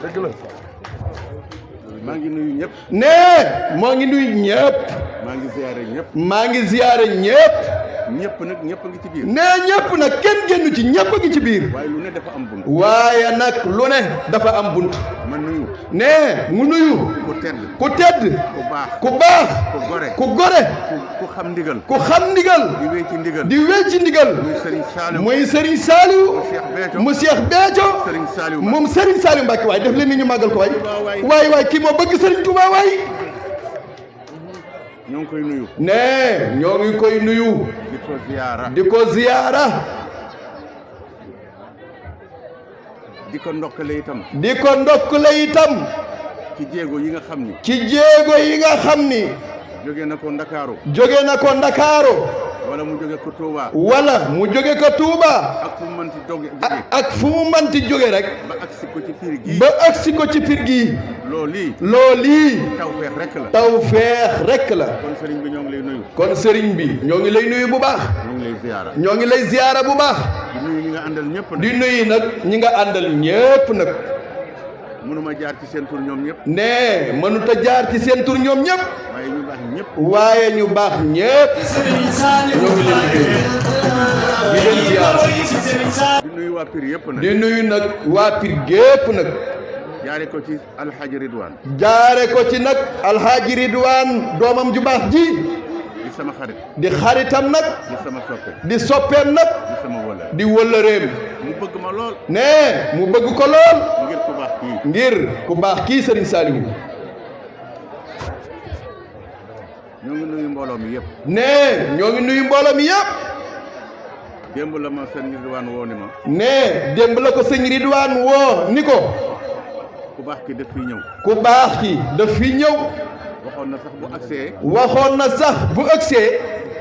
dëgg la. maa ngi nuyu ñëpp. nee moo ngi nuyu ñëpp. maa ngi ziyaare ñëpp. maa ngi ziyaare ñëpp. ñëpp nag ñëpp a ngi ci biir. nee ñëpp nag kenn génnu ci ñëpp a ngi ci biir. waaye lu ne dafa am bunt. waaye nag lu ne dafa am bunt. ma nuyu. nee mu nuyu. ku tedd. ku tedd. ku baax. ku baax. ku gore. ku gore. ku xam ndigal. ku xam ndigal. di wéy ci ndigal. di wéy ci ndigal. muy Serigne Saliou. muy Serigne Saliou. mu Cheikh Béthio. mu Cheikh Béthio. Serigne Saliou moom Serigne Saliou Mbacke waaye def leen ni ñu màggal ko waay. waay kii moo bëgg Serigne Touba waay. ñoo ngi koy nuyu. nee ñoo ngi koy nuyu. di ko ziyaara. di ko ziyaara. di ko ndokkale itam. di ko ndokkale itam. ci jéego yi nga xam ni. ci jéego yi nga xam ni. jóge na ko Ndakaaru. jóge na ko Ndakaaru. wala mu jóge ko Touba. wala mu jóge ko Touba. ak fu mu mënti jóge. ak fu mu mënti jóge rek. ba agsi ko ci piir gi. ba agsi ko ci piir gi. loolu tawfeex rek la. tawfeex rek la. kon sëriñ bi ñoo ngi lay nuyu. kon sëriñ bi ñoo ngi lay nuyu bu baax. ñoo ngi lay ziyaara. ñoo ngi lay ziyaara bu baax. di nuyu ñi nga àndal ñëpp nag. di nuyu nag ñi nga àndal ñëpp nag. mënuma jaar ci seen tur ñoom ñëpp. nee mënut a jaar ci seen tur ñoom ñëpp. waaye ñu baax ñëpp. waaye ñu baax ñëpp. ñoo ngi leen di nuyu. di leen ziyaara. di nuyu waa Pire yëpp nag. di nuyu nag waa Pire gépp nag. jaare ko ci Alhaji Ridwan. jaare ko ci nag Alhaji Ridwan doomam ju baax ji. di sama xarit. di xaritam nag. di sama soppe. di soppeem nag. di sama wëllëre. di wëllëreem. mu bëgg ma lool. nee mu bëgg ko lool. ngir ku baax kii. ngir ku baax kii Serigne Saliou. ñoo ngi nuyu mbooloo mi yëpp. nee ñoo ngi nuyu mbooloo mi yëpp. démb la ma sëñ Ridwan woo ni ma. nee démb la ko sëñ Ridwan woo ni ko. ku baax ki daf fi ñëw. ku baax ki daf fi ñëw. waxoon na sax bu agsee. waxoon na sax bu agsee.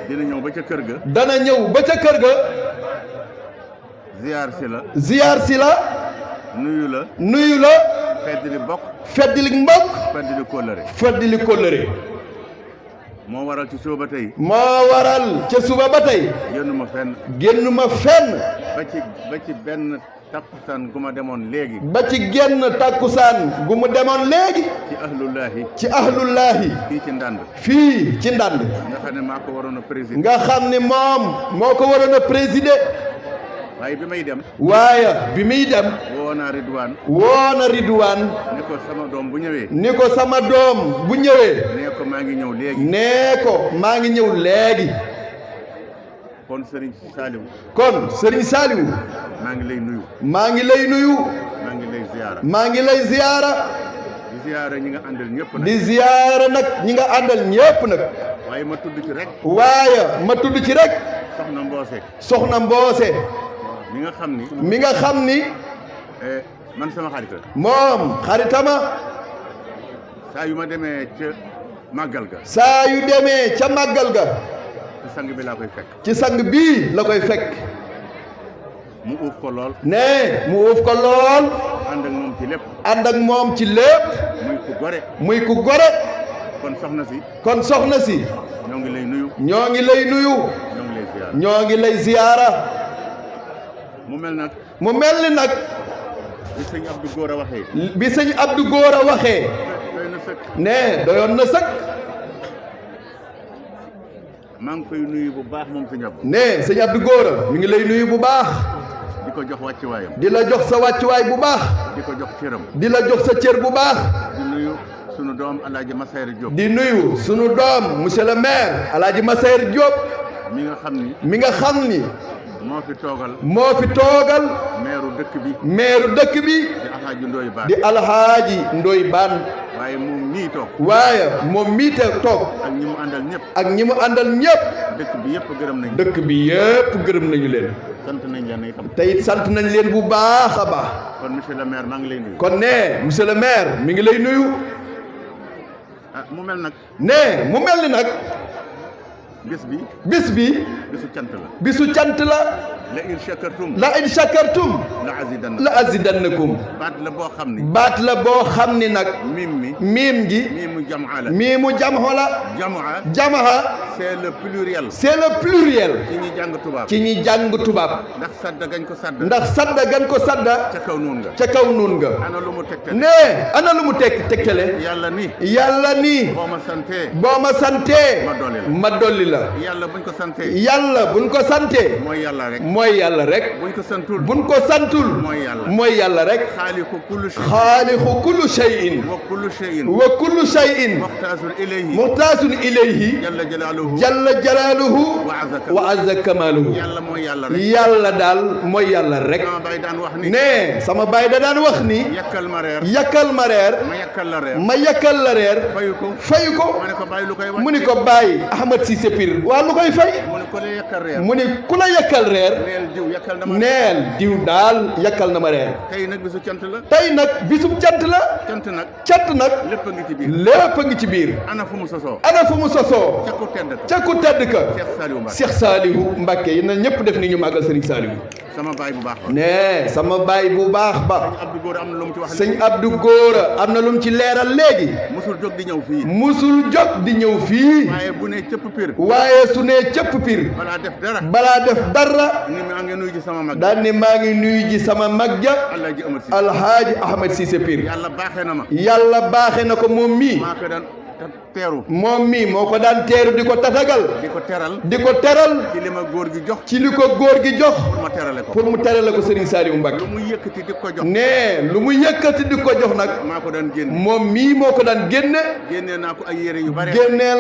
dina ñëw ba ca kër ga. dana ñëw ba ca kër ga. ziyaar si la. ziyaar si la. nuyu la. nuyu la. feddali bokk. feddali mbokk. feddali kóllëre. feddali kóllëre. moo waral ci suba ba tey. moo waral ca suba ba tey. génnuma fenn. génnuma fenn. ba ci benn takkusaan gu ma demoon léegi. ba ci genn takkusaan gu mu demoon léegi. ci ahlullaahi. ci ahlullaahi. fii ci ndànd. fii ci ndànd. nga xam ne maa ko waroon a présider. nga xam ne moom moo ko waroon a présider. waaye bi may dem. waaye bi muy dem. woo naa Ridwan. woo na Ridwan. ni ko sama doom bu ñëwee. ni ko sama doom bu ñëwee. nee ko maa ngi ñëw léegi. nee ko maa ngi ñëw léegi. kon Serigne Saliou. kon Serigne Saliou. maa ngi lay nuyu. maa ngi lay nuyu. maa ngi lay ziyaara. maa ngi lay ziyaara. di ziyaara ñi nga àndal ñëpp nag. di ziyaara nag ñi nga àndal ñëpp nag. waaye ma tudd ci rek. waaye ma tudd ci rek. soxna Mboose. soxna Mboose. mi nga xam ni. mi nga xam ni. man sama xarit la. moom xaritama. saa yu ma demee ca màggal ga. saa yu demee ca màggal ga. ci sang bi laa koy fekk. ci sang bii la koy fekk. mu uuf ko lool. nee mu uuf ko lool. ànd ak moom ci lépp. ànd ak moom ci lépp. muy ku gore. muy ku gore. kon soxna si. kon soxna si. ñoo ngi lay nuyu. ñoo ngi lay nuyu. ñoo ngi lay ziyaara. ñoo ngi lay ziyaara. mu mel nag. mu mel ni nag. bi sëñ Abdou Góor a waxee. bi sëñ Abdou Góor a waxee. doy na sëkk. nee doyoon na sëkk. maa ngi koy nuyu bu baax moom sëñ Abdou. nee sëñ Abdou Góor a mi ngi lay nuyu bu baax. di ko jox wàccuwaayam. di la jox sa wàccuwaay bu baax. di ko jox cëram. di la jox sa cër bu baax. di nuyu sunu doom El Hadj Massayer Diop. di nuyu sunu doom monsieur le maire El Hadj Massayer Diop. mi nga xam ni. mi nga xam ni. moo fi toogal. moo fi toogal. meeru dëkk bi. meeru dëkk bi. di Alhaaji Ndoye Bane. di Alhaaji Ndoye Bane. waaye moom mii toog. waaye moom mii te toog. ak ñi mu àndal ñëpp. ak ñi mu àndal ñëpp. dëkk bi yëpp gërëm nañ. dëkk bi yëpp gërëm nañu leen. sant nañ leen itam. te it sant nañ leen bu baax a baax. kon monsieur le maire maa ngi lay nuyu. kon nee monsieur le maire mi ngi lay nuyu. mu mel nag. nee mu mel ni nag. bis bi. bis bi. bisu cant la. bisu cant la. la in shakartum la in shakartum la azidannakum la azidannakum baat la boo xam ni baat la boo xam ni nag miim gi miimu jamaa la miimu jamho la jamaha c'est le pluriel ci ñi jàng tubaab ci ñi jàng tubaab ndax sadda gañ ko sadda ndax sadda gan ko sadda ca kaw nuun nga ca kaw nuun nga ana lu mu tegtale ne ana lu mu tegtale yàlla ni boo ma santee ma dolli la yàlla buñ ko santee mooy yàlla rek buñ ko santul mooy yàlla rek xaaliqu kullu shay'in wa kullu shay'in muxtaasun ilayhi jalla jalaaluhu wa azza kamaaluhu yàlla daal mooy yàlla rek ne sama baay da daan wax ni yakkal ma reer ma yakkal la reer fayu ko mu ni ko bàyyi Ahmed Cissé Pire waa lu koy fay mu ni ku la yakkal reer neel diw daal yakkal na ma reer tey nag bisu cant la cant nag lépp a ngi ci biir ana fu mu sosoo ca ku tedd ka Cheikh Saliou Mbacké yéen na ñëpp def ni ñu màggal Serigne Saliou sama baay bu baax ba sëñ Abdou Góora am na lu mu ci leeral léegi musul jóg di ñëw fii waaye su nee cëpp pir balaa def dara daal ni maa ngi nuyu ji sama mag ja Alhaaji Ahmed Cissé Pire yàlla baaxe na ko moom mii moo ko daan teeru di ko tatagal di ko teral ci li ko góor gi jox pour mu terale ko Serigne Saliou Mbacké lu mu yëkkati di ko jox nag moom mii moo ko daan génneel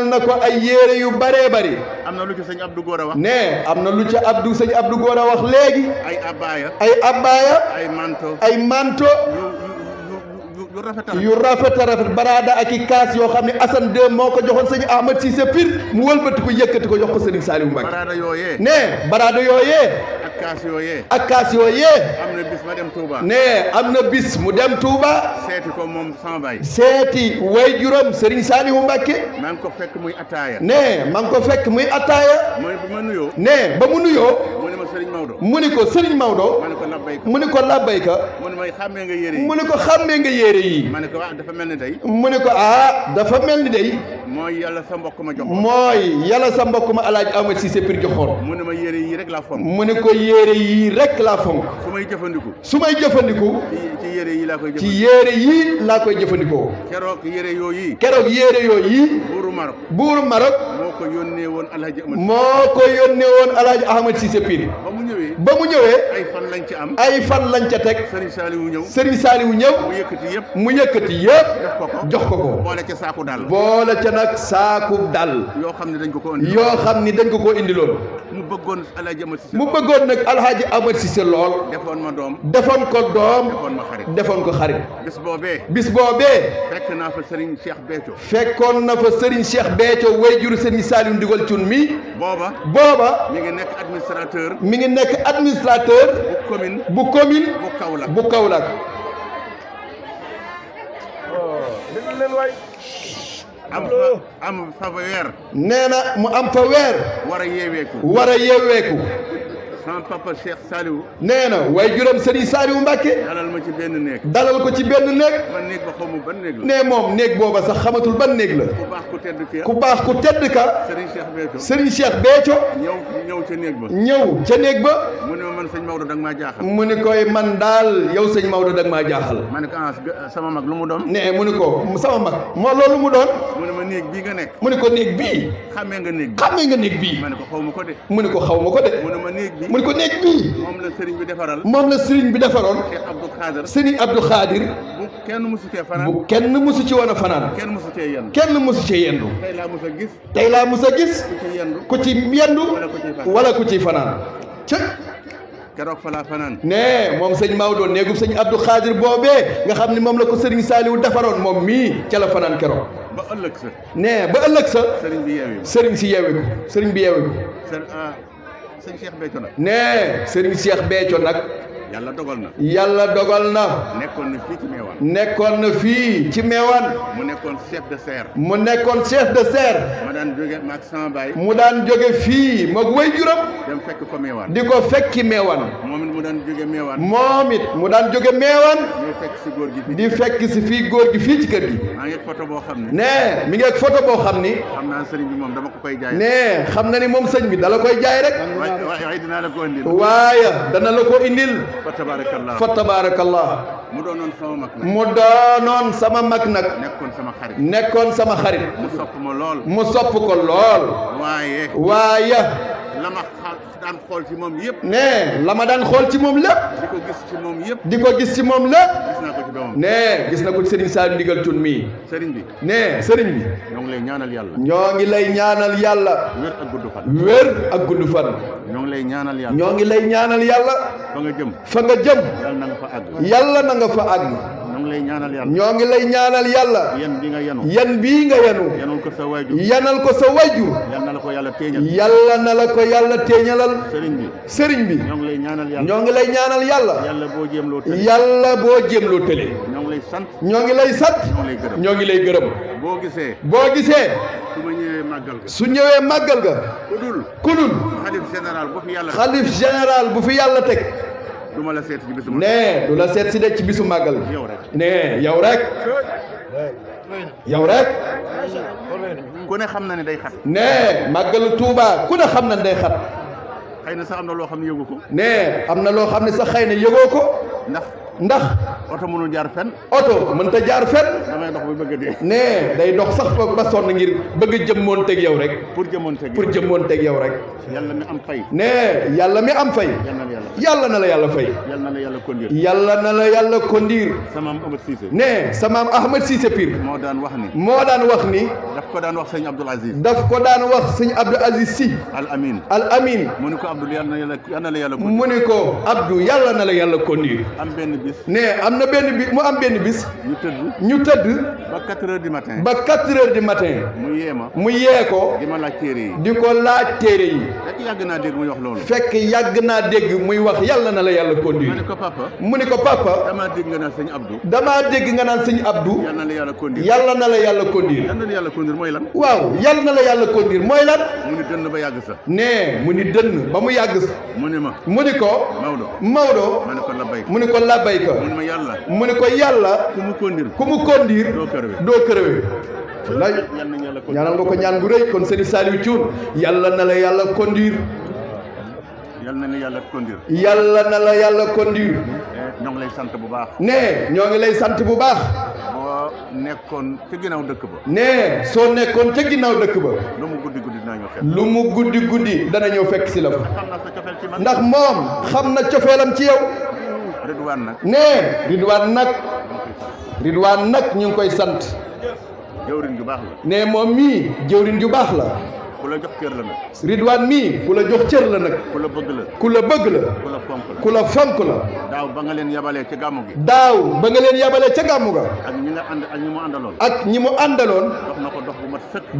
na ko ay yére yu bare bari am na lu ci sëñ Abdou Góora wax am na lu ci sëñ Abdou Góora wax léegi ay abbaaya ay manto yu rafet baraada ak i kaas yoo xam ne Assane 2 moo ko joxoon sëñ Ahmed Cissé Pire mu wëlbati ko yëkkati ko jox ko Serigne Saliou Mbacké baraada yooyee ak kaas yooyee am na bis mu dem Touba seeti ko moom sama baay seeti way juróom Serigne Saliou Mbacké maa ngi ko fekk muy ataaya ba mu nuyoo mu ni ko Serigne Maodo mu ni ko labbayka mu ni ko xàmmee nga yére yi ma ne ko dafa mel ni day mu ne ko dafa mel ni day mooy yàlla sa mbokk ma Alaaji Ahmed Cissé Pire joxoon mu ne ma yére yii rek laa fonk mu ne ko yére yii rek laa fonk su may jëfandiku ci yére yii laa koy jëfandikoo keroog yére yooyu buuru Maroc moo ko yónnee woon Alaaji Ahmed Cissé Pire ba mu ñëwee ay fan lañ ca teg Serigne Saliou ñëw mu yëkkati yëpp jox ko boole ca nag saaku dal yoo xam ni dañ ko indiloon mu bëggoon nag Alhaji Ahmed Cissé lool defoon ko doom defoon ko xarit bis boobee fekkoon na fa Serigne Cheikh Béthio way juru Serigne Saliou Ndigal Thioune mi booba mi ngi nekk administrateur bu commune bu Kaolack am fa weer nee na mu am fa weer war a yeeweeku sama papa Cheikh Saliou nee na way juróom Serigne Saliou Mbacké dalal ko ci benn néeg man néeg ba xamu ban néeg la nee moom néeg booba sax xamatul ban néeg la ku baax ku tedd ka Serigne Cheikh Béthio ñëw ca néeg ba mu ne man sëñ Maodo danga maa jaaxal mu ne koy man daal yow sëñ Maodo danga maa jaaxal ma ne ko sama mag lu mu doon nee mu ne ko sama mag moo loolu mu doon mu ne ma néeg bii nga nekk mu ne ko néeg bii xamee nga néeg bii ma ne ko xaw ma ko de mu ne ko ma néeg bii mu ne ko néeg bii moom la sëriñ bi defaroon Serigne Abdou Khadir bu kenn musu ci woon a fanaan kenn musu cee yendu tey laa mus a gis ku ci yendu wala ku ci fanaan keroog fa laa fanaan ne moom sëñ Maodo néegub sëñ Abdou Khadir boobee nga xam ne moom la ko Serigne Saliou defaroon moom mii ca la fanaan keroog ba ëllëg sa sëriñ bi yeewi ko sëñ Cheikh Béthio nag nee Serigne Cheikh Béthio nag yàlla dogal na. yàlla dogal na. nekkoon na fii ci Meewaan. nekkoon na fii ci Meewaan. mu nekkoon chef de serre. mu nekkoon chef de serre. ma daan jóge maag sama baay. mu daan jóge fii moog way juram. dem fekk ko Meewaan. di ko fekki Meewaan. moom it mu daan jóge Meewaan. moom it mu daan jóge Meewaan. ñuy fekk si góor gi fii. di fekk si fii góor gi fii ci kër gi. maa ngi photo boo xam ne. nee mi ngi ak photo boo xam ni. xam naa sëriñ bi moom dama ko koy jaay. nee xam na ni moom sëñ bi dala koy jaay rek. waaye dinaa la ko indil. waaye dana la ko indil. fa tabarakallah. fa tabarakallah. mu doonoon sama mag nag. mu doonoon sama mag nag. nekkoon sama xarit. nekkoon sama xarit. mu sopp ma lool. mu sopp ko lool. waaye. la ma daan xool ci moom yëpp. nee la ma daan xool ci moom lépp. di ko gis ci moom yëpp. di ko gis ci moom lépp. gis naa ko ci doomam. nee gis na ko ci Serigne Saliou Ndigal Thioune mii. sëriñ bi. nee sëriñ bi. ñoo ngi lay ñaanal yàlla. ñoo ngi lay ñaanal yàlla. wér ak gudd fan. wér ak gudd fan. ñoo ngi lay ñaanal yàlla. ñoo ngi lay ñaanal yàlla. fa nga jëm. fa nga jëm. yàlla na nga fa àgg. yàlla na nga fa àgg. ñoo ngi lay ñaanal yàlla. ñoo ngi lay ñaanal yàlla. yan bi nga yanu. yan bii nga yanu. yanul ko sa waajur. yanal ko sa wajur. yal na la ko yàlla téeñal. yàlla na la ko yàlla téeñalal. sëriñ bi. sëriñ bi. ñoo ngi lay ñaanal yàlla. ñoo ngi lay ñaanal yàlla. yàlla boo jéem loo tële. yàlla boo jéem loo tële. ñoo ngi lay sant. ñoo ngi lay sant. ñoo ngi lay gërëm. ñoo ngi lay gërëm. boo gisee. boo gisee. su ma ñëwee màggal ga. su ñëwee màggal ga. ku dul. xalif général bu fi yàlla teg. du ma la seet ci bisu. nee du la seet si de ci bisu màggal. yow rek. nee yow rek. yow rek. ku ne xam na ne day xat. nee màggalu Tuuba ku ne xam na ne day xat. xëy na sax am na loo xam ne yëgu ko. nee am na loo xam ne sax xëy na yëgoo ko. ndax oto mënul jaar fenn. oto mënta jaar fenn. damay dox ba bëgg a dee. nee day dox sax ba sonn ngir bëgg a jëmmoon teg yow rek. pour jëmmoon teg yow rek. yàlla mi am fay. nee yàlla mi am fay. yàlla na la yàlla fay. yàlla na la yàlla kondiir. yàlla na la yàlla kondiir. sama am Ahmed Cissé. nee sama am Ahmed Cissé Pire. moo daan wax ni. daf ko daan wax sëñ Abdoul Aziz. sëñ Abdou Aziz Sy. al amin. mu ni ko Abdou yàlla na la yàlla kondiir. mu ni ko Abdou yàlla na la yàlla kondiir. am benn bis. nee am na benn bis mu am benn bis. ñu tëdd. ba 4 heures du matin. mu yee ko. di ma laaj téere yi. di ko laaj téere yi. fekk yàgg naa dégg muy wax loolu. fekk yàgg naa dégg muy wax yàlla na la yàlla kondiir. mu ni ko papa. damaa dégg nga naan sëñ Abdou. yàlla na la yàlla kondiir. yàlla na la yàlla kondiir mooy lan. waaw yàlla na la yàlla kondiir mooy lan. mu ni dënn ba yàgg sa. nee mu ni dënn ba mu yàgg sa. mu ni ko. Maodo. mu ni ko labbayka. mu ni ko yàlla. ku mu kondiir. doo kërëwe. wallaay ñaanal nga ko ñaan gu rëy kon Serigne Saliou Thioune yàlla na la yàlla kondiir. yàlla na la yàlla kondiir. yàlla na la yàlla kondiir. ñoo ngi lay sant bu baax. nee ñoo ngi lay sant bu baax. boo nekkoon ca ginnaaw dëkk ba. nee soo nekkoon ca ginnaaw dëkk ba. lu mu guddi guddi dina ñëw fekk. lu mu guddi guddi dana ñëw fekk si la fa. ndax moom xam na cofeelam ci yow. Ridwaan nag. nee Ridwaan nag ñu ngi koy sant. jëwriñ ju baax la. nee moom mii jëwriñ ju baax la. ku la jox cër la nag. Ridwaan mii ku la jox cër la nag. ku la bëgg la. ku la bëgg la. ku la fonk la. daaw ba nga leen yabalee ca gàmmu gi. ak ñi nga ànd ak ñi mu àndaloon.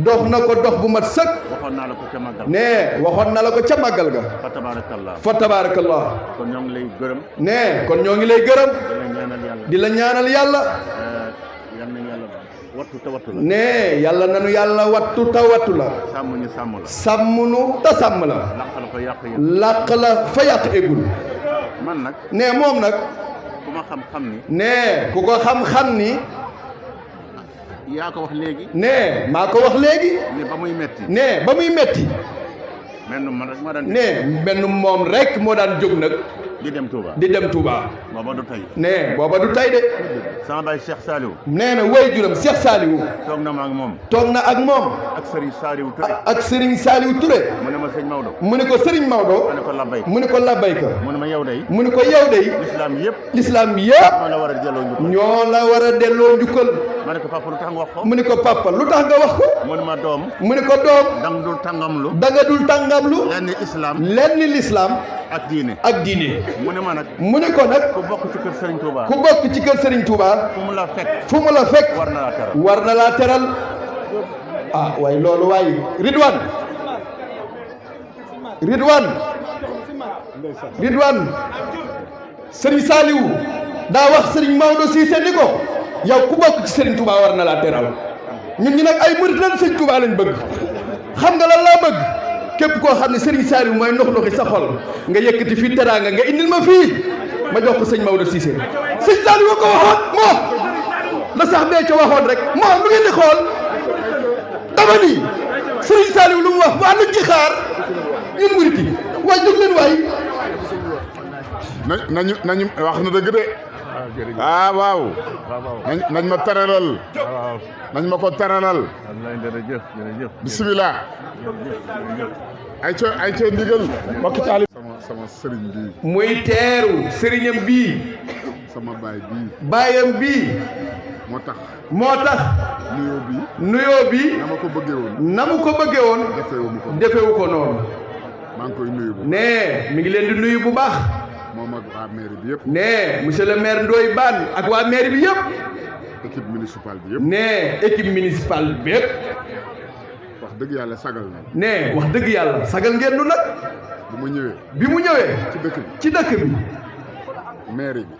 dox na ko dox bu mat sëkk. waxoon naa la ko ca màggal. nee waxoon na la ko ca màggal ga. fa tabaarakallah. kon ñoo ngi lay gërëm. nee kon ñoo ngi lay gërëm. di la ñaanal yàlla. wattu ta wattu la. nee yàlla nanu yàlla wattu ta wattu la. sàmm ñu sàmm la. sàmm nu ta sàmm la. làq la fa yàq eggul. man nag. nee moom nag. ku ma xam-xam ni. nee ku ko xam-xam ni. yaa ko wax léegi. nee maa ko wax léegi. ne ba muy metti. nee ba muy metti. nee benn moom rek moo daan jóg nag. di dem Touba. booba du tey. nee booba du tey de. sama baay Cheikh Saliou. nee na waajuram Cheikh Saliou. toog na ak moom. ak Serigne Saliou Touré. mu ne ma sëñ Maodo. mu ne ko Serigne Maodo. mu ne ko labbayka. mu ne ma yow day. lislaam yëpp. ñoo la war a delloo njukkal. ma ne ko papa lu tax nga wax ko. mu ne ko papa lu tax nga wax ko. mu ne ma doom. mu ne ko doom. da nga dul tàngamlu. lenn lislaam. ak diine. mu ne ma nag. mu ne ko nag. ku bokk ci kër Serigne Touba. fu mu la fekk. war na laa teral. ah waaye loolu waaye Ridwaan Serigne Saliou daa wax Serigne Maodo Cissé ni ko yow ku bokk ci Serigne Touba war na laa teral ñun ñi nag ay murid lan Serigne Touba lañ bëgg xam nga lan laa bëgg képp koo xam ne Serigne Saliou mooy ndox-ndoxi sa xol nga yëkkati fii teraanga nga indil ma fii ma jox ko sëñ Maodo Cissé sëñ Saliou ko waxoon moo la sax bee ca waxoon rek moo lu ngeen di xool dama ni Serigne Saliou lu mu wax waa nuñ ci xaar ñun murid yi waay jóg leen waay nañu wax na dëgg de waaw nañ ma teralal nañ ma ko teralal bisimilah ay ca ndigal mbokk taali sama sëriñ bii muy teeru sëriñam bii sama baayam bii moo tax nuyoo bi na mu ko bëggee woon defewu ko noonu maa ngi koy nuyu nee mi ngi leen di nuyu bu baax moom ak waa mairie bi yëpp nee monsieur le maire Ndoye Bane ak waa mairie bi yëpp équipe municipale bi yëpp nee équipe municipale bi yëpp wax dëgg yàlla sagal na nee wax dëgg yàlla sagal ngeen nu nag bi mu ñëwee ci dëkk bi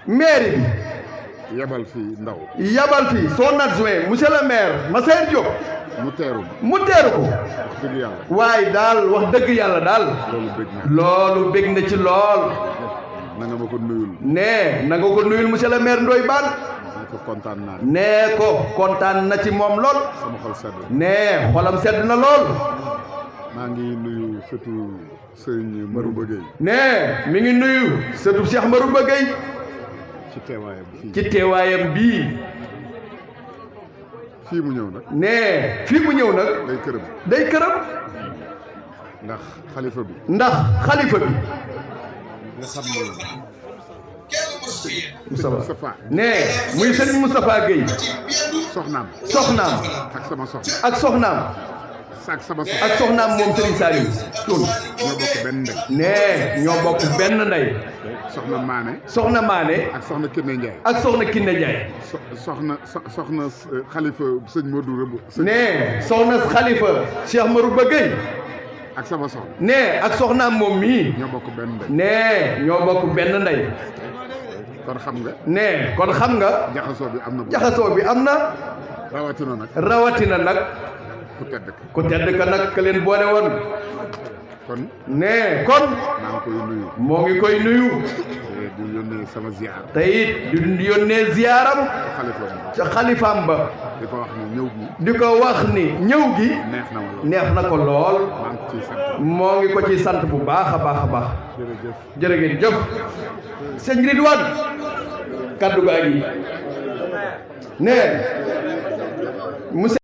mairie bi yabal fii son adjoint monsieur le maire Massaer Diop mu teeru ko wax dëgg yàlla waaye daal wax dëgg yàlla daal loolu bég na ci lool na nga ma ko nuyul nee na nga ko nuyul monsieur le maire Ndoye Bane kontaan naa nee ko kontaan na ci moom lool sama xol sedd nee xolam sedd na lool maa ngi nuyu surtout Serigne Marouba Gueye nee mi ngi nuyu surtout Cheikh Marouba Gueye ci teewaayam bii fii mu ñëw nag nee fii mu ñëw nag day këram ndax xalifa bi nga xam ne Moustapha nee muy Serigne Moustapha Gueye soxnaam ak soxnaam moom Serigne Saliou Thioune ñoo bokk benn ndey nee ñoo bokk benn ndey soxna Mané ak soxna Kiné Ndiaye soxna xalifa sëñ Modou Rëbb nee soxna xalifa Cheikh Marouba Gueye ak sama soxna nee ak soxnaam moom mii ñoo bokk benn ndey nee ñoo bokk benn ndey kon xam nga nee kon xam nga jaxasoo bi am na rawatina nag ku tedd ka nag ka leen boole woon kon nee kon moo ngi koy nuyu di yónnee sama ziar te it di yónnee ziaram ca xalifaam ba di ko wax ni ñëw gi neex na ko lool moo ngi ko ci sant bu baax a baax jërë ngeen jëf sëñ Ridwane kaddu gaa gi nee monsieur